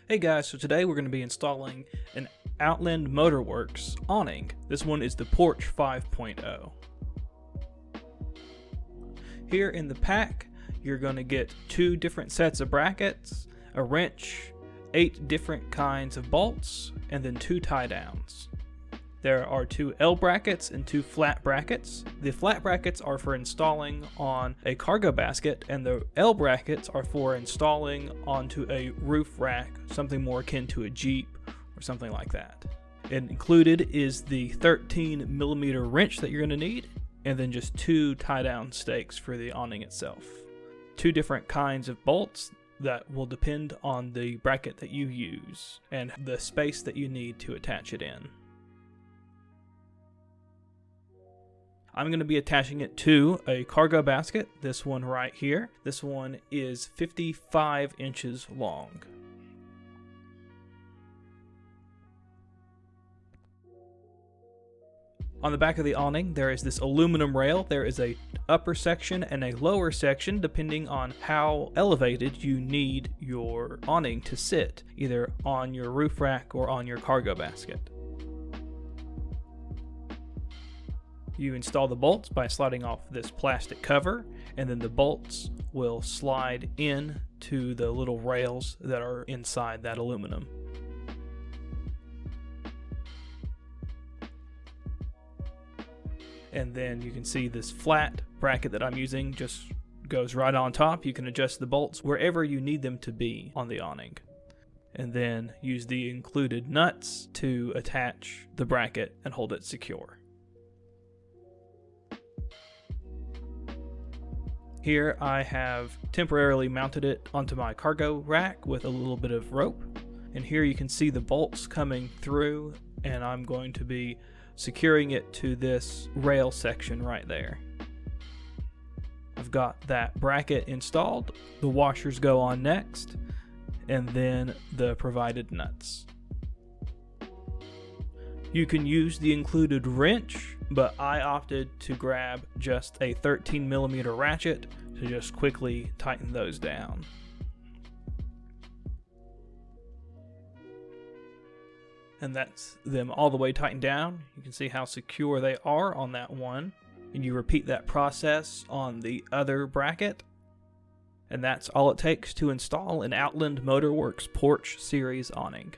Hey guys, so today we're going to be installing an Outland Motorworks awning. This one is the Porch 5.0. Here in the pack, you're going to get 2 different sets of brackets, a wrench, 8 different kinds of bolts, and then 2 tie downs. There are 2 L brackets and 2 flat brackets. The flat brackets are for installing on a cargo basket, and the L brackets are for installing onto a roof rack, something more akin to a Jeep or something like that. And included is the 13mm wrench that you're going to need, and then just 2 tie-down stakes for the awning itself. 2 different kinds of bolts that will depend on the bracket that you use and the space that you need to attach it in. I'm going to be attaching it to a cargo basket, this one right here. This one is 55 inches long. On the back of the awning, there is this aluminum rail. There is a upper section and a lower section depending on how elevated you need your awning to sit, either on your roof rack or on your cargo basket. You install the bolts by sliding off this plastic cover, and then the bolts will slide in to the little rails that are inside that aluminum. And then you can see this flat bracket that I'm using just goes right on top. You can adjust the bolts wherever you need them to be on the awning. And then use the included nuts to attach the bracket and hold it secure. Here I have temporarily mounted it onto my cargo rack with a little bit of rope. And here you can see the bolts coming through, and I'm going to be securing it to this rail section right there. I've got that bracket installed, the washers go on next, and then the provided nuts. You can use the included wrench, but I opted to grab just a 13mm ratchet to just quickly tighten those down. And that's them all the way tightened down. You can see how secure they are on that one. And you repeat that process on the other bracket. And that's all it takes to install an Outland Motorworks Porch Series awning.